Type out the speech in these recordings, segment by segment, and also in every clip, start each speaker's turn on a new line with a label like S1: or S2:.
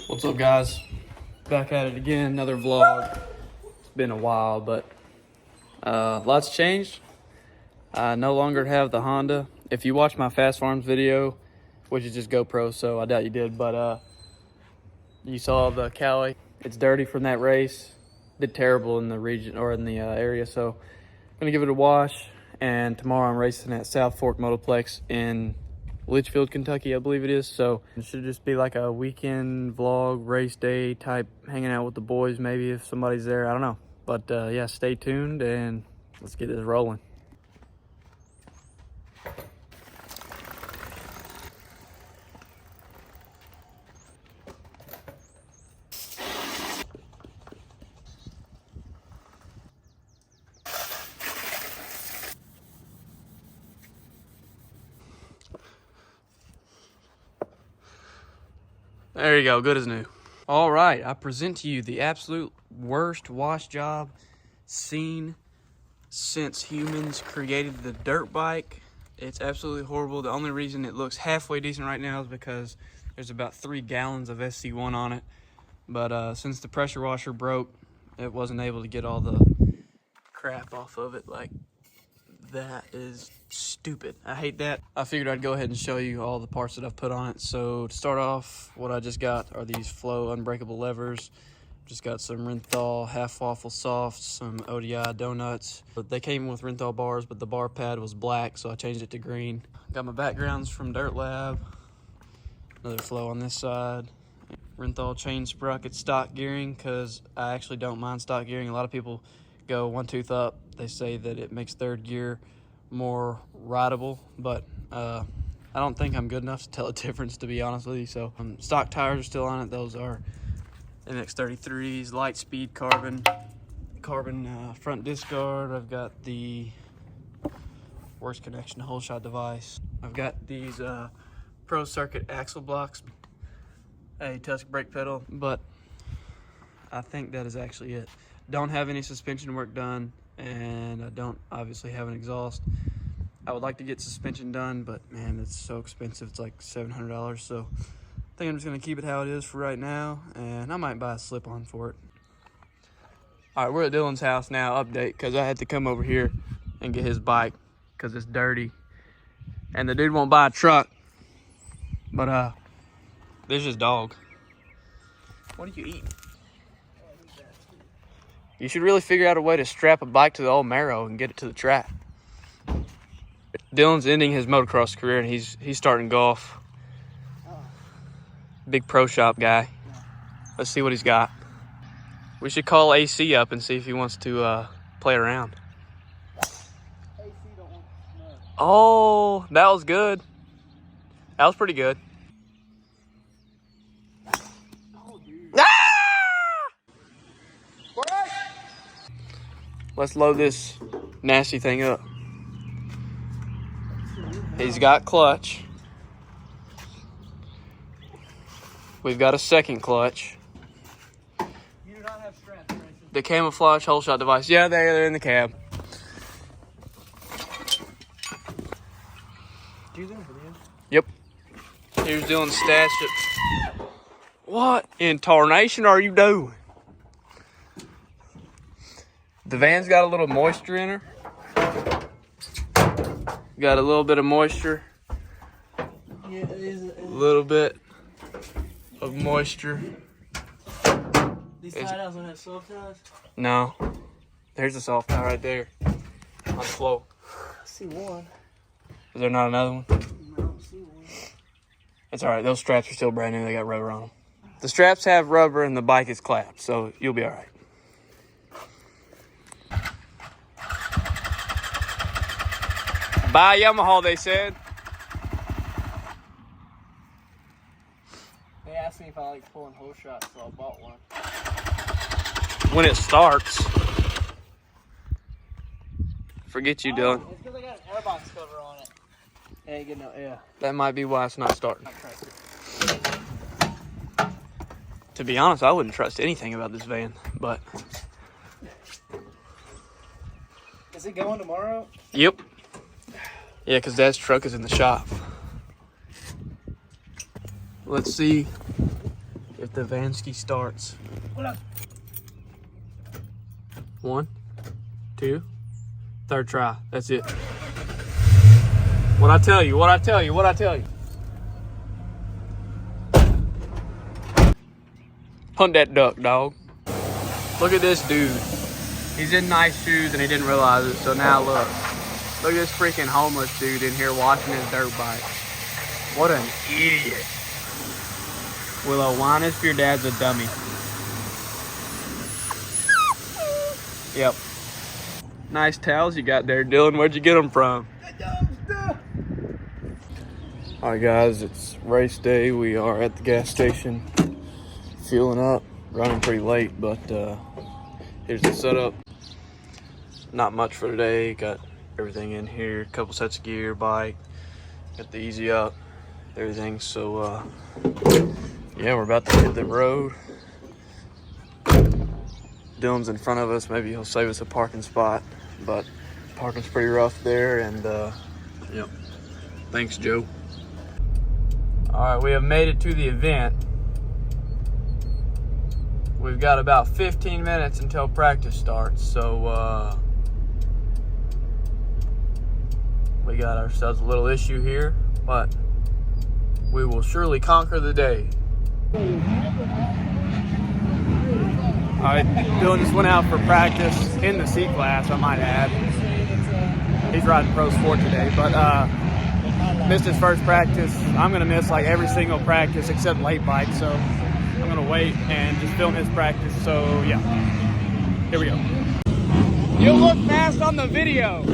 S1: What's up, guys? Back at it again, another vlog. It's been a while, but lots changed. I no longer have the Honda. If you watch my Fast Farms video, which is just GoPro, so I doubt you did, but you saw the Cali. It's dirty from that race. Did terrible in the region or in the area, so I'm gonna give it a wash. And tomorrow I'm racing at South Fork Motoplex in Litchfield, Kentucky, I believe it is. So it should just be like a weekend vlog, race day type, hanging out with the boys maybe if somebody's there. I don't know. But yeah, stay tuned and let's get this rolling. There you go, good as new. All right, I present to you the absolute worst wash job seen since humans created the dirt bike. It's absolutely horrible. The only reason it looks halfway decent right now is because there's about 3 gallons of SC1 on it. But since the pressure washer broke, it wasn't able to get all the crap off of it. Like, that is stupid. I hate that. I figured I'd go ahead and show you all the parts that I've put on it. So to start off, what I just got are these Flow unbreakable levers. Just got some Renthal half waffle softs, some ODI donuts. They came with Renthal bars, but the bar pad was black, so I changed it to green. Got my backgrounds from Dirt Lab. Another Flow on this side. Renthal chain sprocket stock gearing, because I actually don't mind stock gearing. A lot of people go one tooth up. They say that it makes third gear more rideable, but I don't think I'm good enough to tell a difference, to be honest with you. So stock tires are still on it. Those are MX33s, light speed carbon front disc guard. I've got the worst connection to whole shot device. I've got these Pro Circuit axle blocks, a Tusk brake pedal, but I think that is actually it. Don't have any suspension work done, and I don't obviously have an exhaust. I would like to get suspension done, but man, it's so expensive. It's like $700, so I think I'm just gonna keep it how it is for right now, and I might buy a slip-on for it. All right, we're at Dylan's house now, update, because I had to come over here and get his bike because it's dirty, and the dude won't buy a truck, but there's his dog. What are you eating? You should really figure out a way to strap a bike to the old Marrow and get it to the track. Dylan's ending his motocross career, and he's starting golf. Big pro shop guy. Let's see what he's got. We should call AC up and see if he wants to play around. Oh, that was good. That was pretty good. Let's load this nasty thing up. He's got clutch. We've got a second clutch.
S2: You do not have straps, Francis.
S1: The camouflage whole shot device. Yeah, they're in the cab.
S2: Do you think video?
S1: Yep. Here's Dylan's stash. What in tarnation are you doing? The van's got a little moisture in her. Got a little bit of moisture.
S2: Yeah, it is.
S1: A little bit of moisture.
S2: These tie downs don't have soft ties?
S1: No. There's a soft tie right there on the floor.
S2: I see one.
S1: Is there not another one?
S2: I don't see one.
S1: It's all right. Those straps are still brand new. They got rubber on them. The straps have rubber and the bike is clapped, so you'll be all right. Buy Yamaha, they said.
S2: They asked me if I like pulling whole shots, so I bought one.
S1: When it starts. Forget you, Dylan.
S2: It's because I got an airbox cover on it. It ain't getting no air.
S1: That might be why it's not starting. To be honest, I wouldn't trust anything about this van, but...
S2: Is it going tomorrow?
S1: Yep. Yeah, because Dad's truck is in the shop. Let's see if if the Vansky starts. 1, 2, third try. That's it. What I tell you, what I tell you, what I tell you. Hunt that duck, dog. Look at this dude. He's in nice shoes and he didn't realize it, so now look. Look at this freaking homeless dude in here washing his dirt bike. What an idiot. Willow, whine as if your dad's a dummy. Yep. Nice towels you got there, Dylan. Where'd you get them from? Alright guys, it's race day. We are at the gas station, fueling up, running pretty late, but here's the setup. Not much for today. Got everything in here, a couple sets of gear, bike, got the easy up, everything. So yeah, we're about to hit the road. Dylan's in front of us. Maybe he'll save us a parking spot, but parking's pretty rough there. And yep, thanks Joe. All right, we have made it to the event. We've got about 15 minutes until practice starts, so we got ourselves a little issue here, but we will surely conquer the day. All right, Dylan just went out for practice in the C class, I might add. He's riding Pro Sport today, but missed his first practice. I'm gonna miss like every single practice except late bike, so I'm gonna wait and just film his practice. So yeah, here we go. You'll look fast on the video.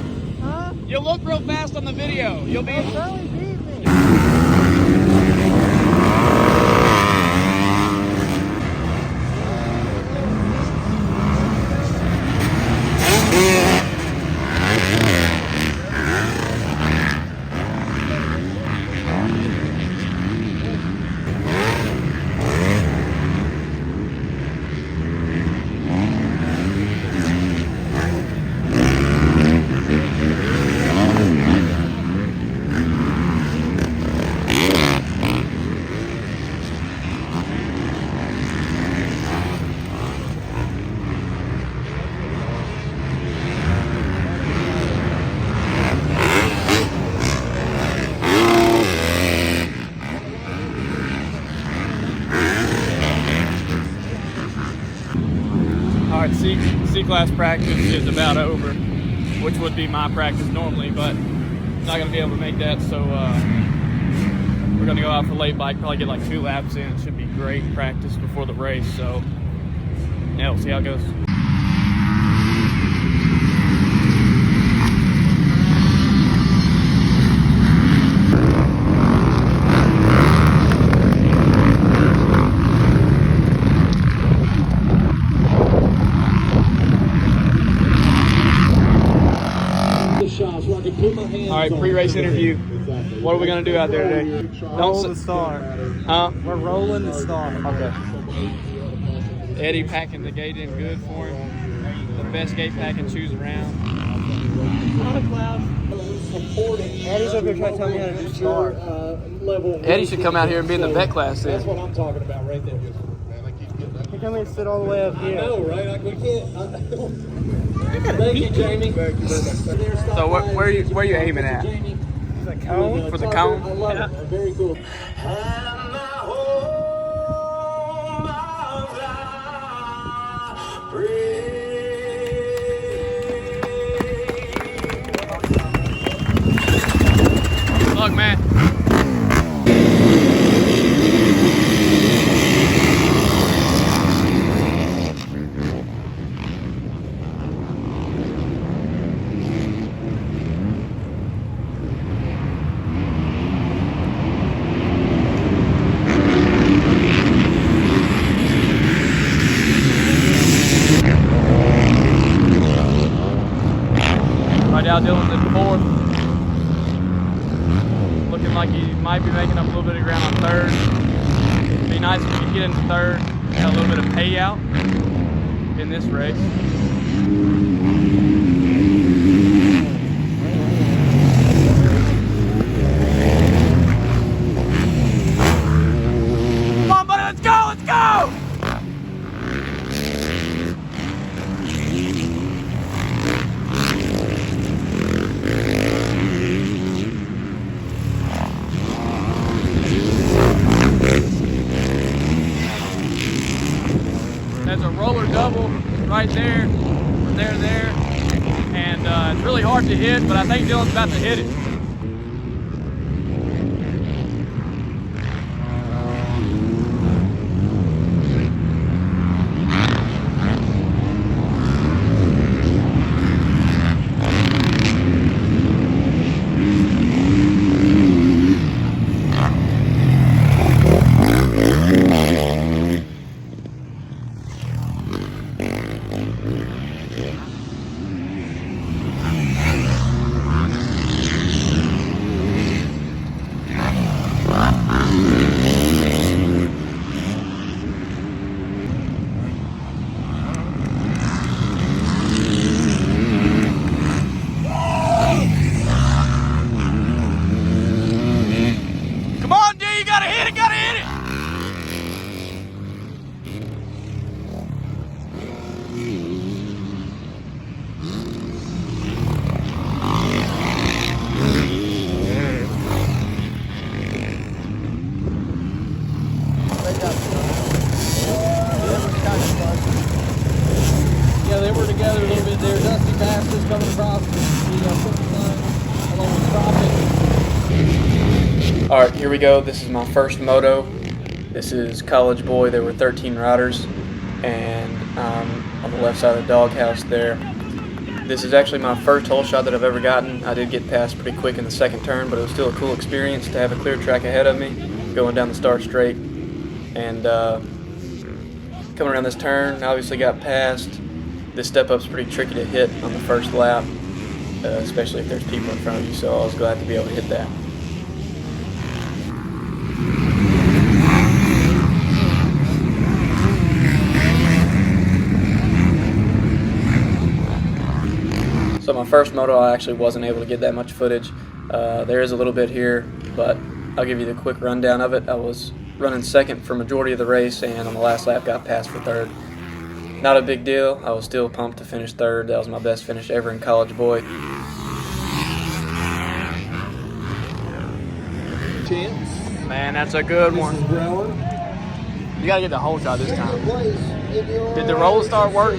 S1: Huh? You'll look real fast on the video. You'll be. C-class practice is about over, which would be my practice normally, but not going to be able to make that, so we're going to go out for late bike, probably get like 2 laps in. It should be great practice before the race, so yeah, we'll see how it goes. All right, pre-race interview. What are we gonna do out there today?
S2: Roll the star.
S1: Huh?
S2: We're rolling the star.
S1: Okay. Eddie packing the gate in good for him. The best gate packing shoes around.
S2: Eddie's up here trying to tell me how to do star.
S1: Eddie should come out here and be in the vet class then.
S3: That's what I'm talking about right there.
S2: He come here and sit all the way up here.
S3: I know, right? We can't. Thank you, Jamie.
S1: So where are you aiming at?
S2: The cone?
S1: For the cone?
S3: I love it. Very cool.
S1: Good luck, man. Right now, Dylan's in 4th. Looking like he might be making up a little bit of ground on 3rd. It'd be nice if we could get into 3rd. Got a little bit of payout in this race. Come on, buddy, let's go, let's go! there's a roller double right there, from there to there, and it's really hard to hit, but I think Dylan's about to hit it.
S2: Yeah, they were together a little bit there. Dusty Bastards coming across the finish line along with Tropic.
S1: All right, here we go. This is my first moto. This is College Boy. There were 13 riders, and on the left side of the doghouse there. This is actually my first hole shot that I've ever gotten. I did get past pretty quick in the second turn, but it was still a cool experience to have a clear track ahead of me, going down the start straight. And coming around this turn, I obviously got past. This step up's pretty tricky to hit on the first lap, especially if there's people in front of you, so I was glad to be able to hit that. So my first moto, I actually wasn't able to get that much footage. There is a little bit here, but I'll give you the quick rundown of it. I was running second for majority of the race, and on the last lap got passed for third. Not a big deal. I was still pumped to finish third. That was my best finish ever in College Boy.
S3: Chance.
S1: Man, that's a good one.
S3: Brower.
S1: You gotta get the whole shot this time. Did the roll start work?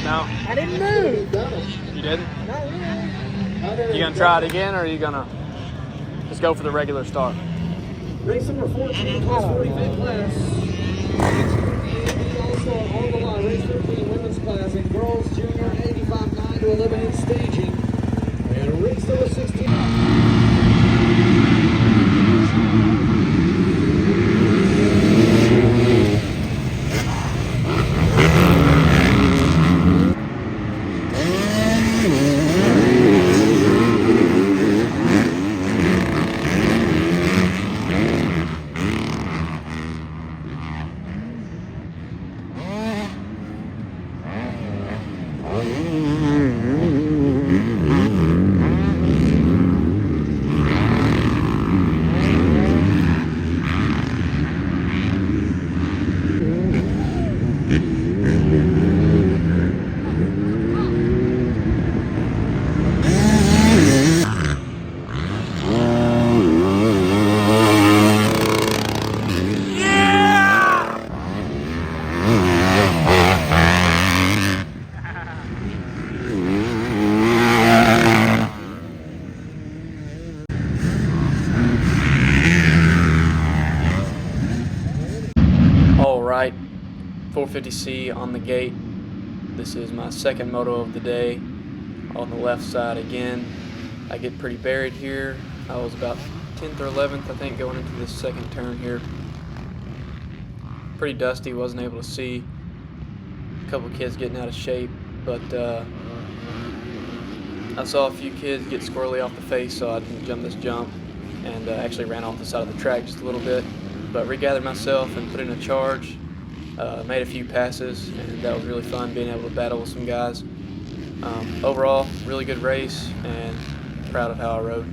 S1: No.
S2: I didn't move.
S1: You didn't?
S2: Not really.
S1: You gonna try it again, or are you gonna just go for the regular start?
S2: Race number 14, class 45 class. Also on the line, race 15 women's class and girls junior 85 9 to 11 in staging. And race number 16.
S1: Alright, 450C on the gate. This is my second moto of the day. On the left side again. I get pretty buried here. I was about 10th or 11th, I think, going into this second turn here. Pretty dusty, wasn't able to see. A couple kids getting out of shape, but I saw a few kids get squirrely off the face, so I didn't jump this jump, and actually ran off the side of the track just a little bit. But regathered myself and put in a charge, made a few passes, and that was really fun being able to battle with some guys. Overall, really good race, and proud of how I rode.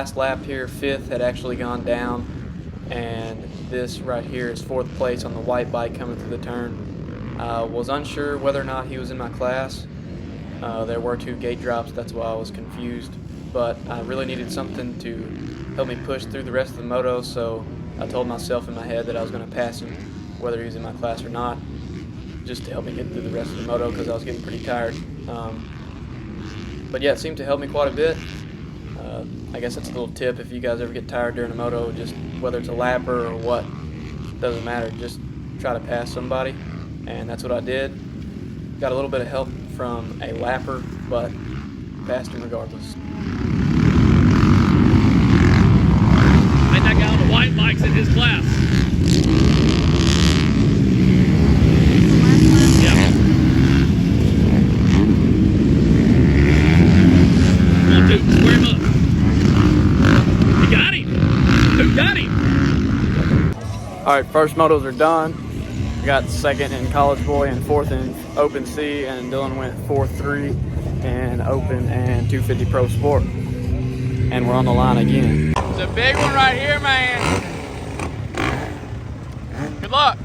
S1: last lap here, 5th, had actually gone down, and this right here is 4th place on the white bike coming through the turn. Was unsure whether or not he was in my class. There were 2 gate drops, that's why I was confused, but I really needed something to help me push through the rest of the moto, so I told myself in my head that I was going to pass him whether he was in my class or not, just to help me get through the rest of the moto because I was getting pretty tired. But yeah, it seemed to help me quite a bit. I guess that's a little tip if you guys ever get tired during a moto, just whether it's a lapper or what, doesn't matter, just try to pass somebody, and that's what I did. Got a little bit of help from a lapper, but passed him regardless.
S4: I think that guy on the white bike's in his class. Yeah. Come on, dude, square him up. You got him. Who got him?
S1: All right, first motos are done. We got 2nd in College Boy and 4th in Open C, and Dylan went 4-3 in Open and 250 Pro Sport. And we're on the line again. It's a big one right here, man. Good luck.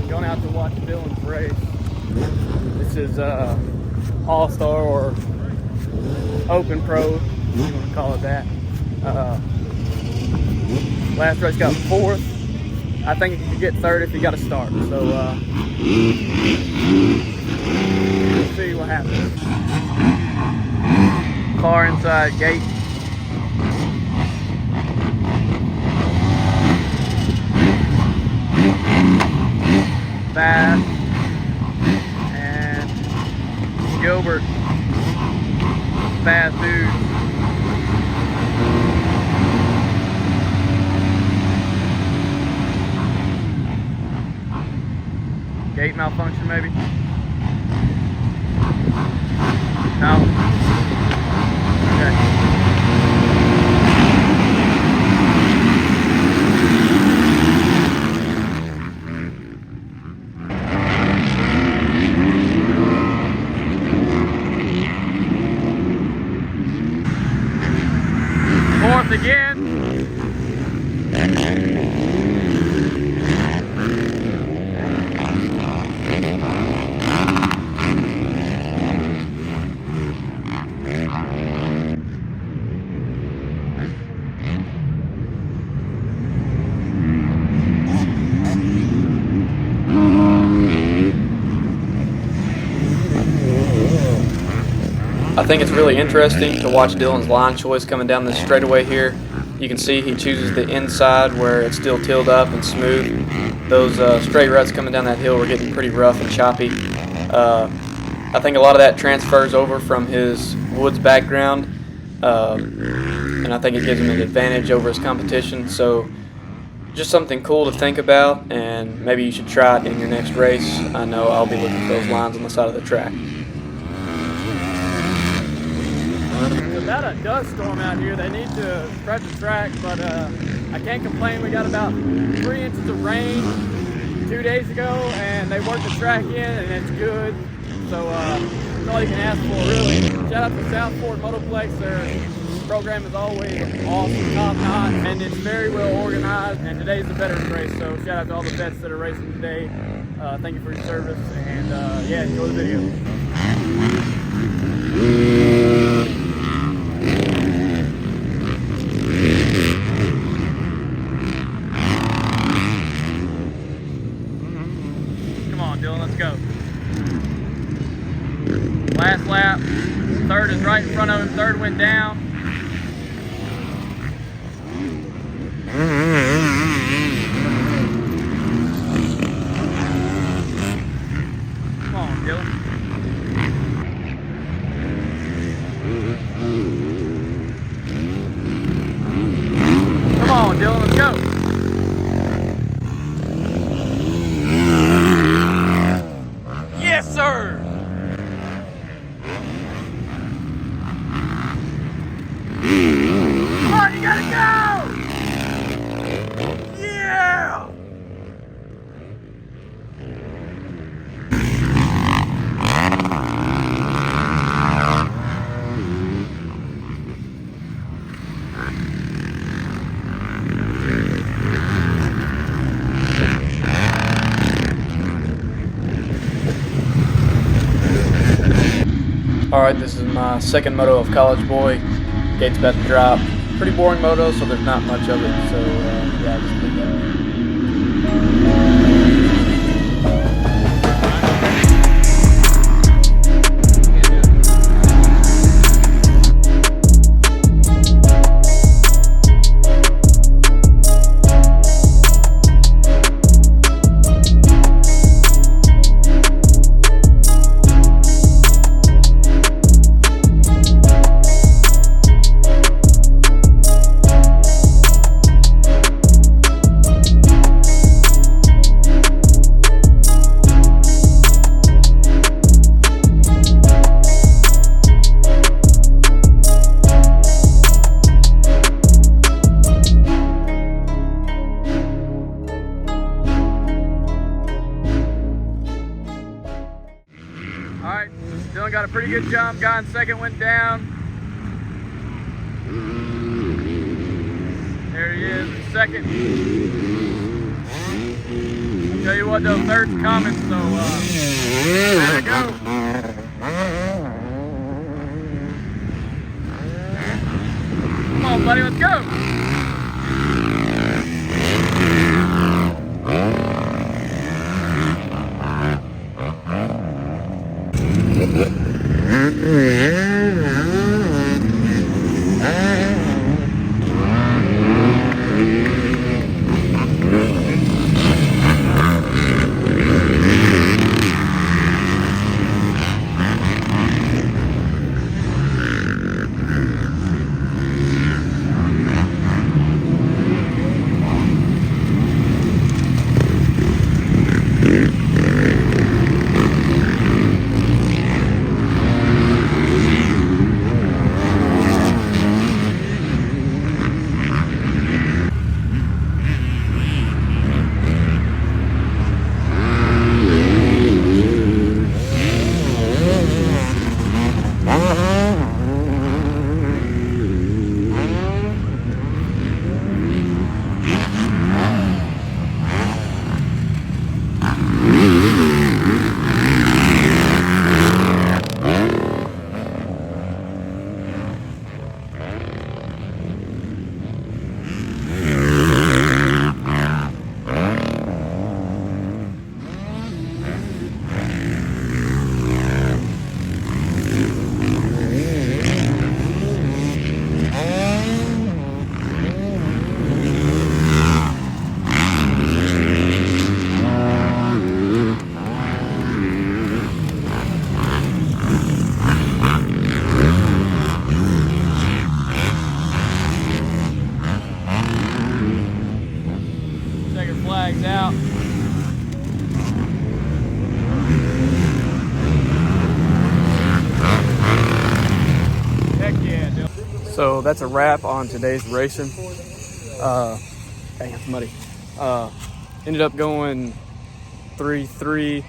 S1: Going out to watch Dylan's race. This is All-Star or Open Pro, if you want to call it that. Last race got 4th. I think you can get 3rd if you got to start. So we'll see what happens. Far inside gate. Bass and Gilbert. Bass dude. Gate malfunction maybe? No? Okay. Fourth again. I think it's really interesting to watch Dylan's line choice coming down this straightaway here. You can see he chooses the inside where it's still tilled up and smooth. Those straight ruts coming down that hill were getting pretty rough and choppy. I think a lot of that transfers over from his woods background, and I think it gives him an advantage over his competition. So just something cool to think about, and maybe you should try it in your next race. I know I'll be looking for those lines on the side of the track. It's about a dust storm out here. They need to prep the track, but I can't complain. We got about 3 inches of rain 2 days ago, and they worked the track in, and it's good. So that's all you can ask for, really. Shout out to South Ford Motoplex. Their program is always awesome, top-notch, and it's very well organized, and today's the veterans race, so shout out to all the vets that are racing today. Thank you for your service, and yeah, enjoy the video. Come on, Dylan, let's go. Last lap, 3rd is right in front of him, 3rd went down. Come on, Dylan. Come on, Dylan, let's go. Yes, sir. Alright, this is my second moto of College Boy. Gate's about to drop. Pretty boring moto, so there's not much of it. So yeah, just leave that. Alright, Dylan got a pretty good jump. Guy in second went down. There he is in second. I'll tell you what though, third's coming, so there we go. Come on buddy, let's go. Flags out. Heck yeah, dude. So that's a wrap on today's racing. Dang, it's muddy. Ended up going 3-3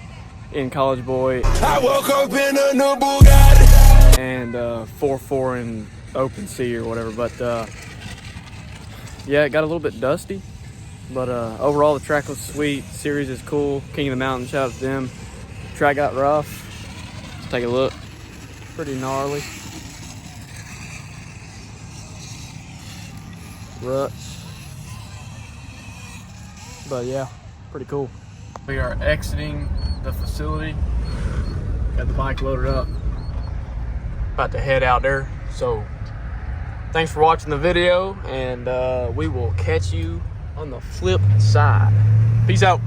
S1: in College Boy.
S5: I woke up in a new Bugatti.
S1: And 4-4 in Open Sea or whatever. But yeah, it got a little bit dusty. But overall, the track was sweet. Series is cool. King of the Mountain, shout out to them. Track got rough. Let's take a look. Pretty gnarly. Ruts. But yeah, pretty cool. We are exiting the facility. Got the bike loaded up. About to head out there. So thanks for watching the video, and we will catch you on the flip side. Peace out.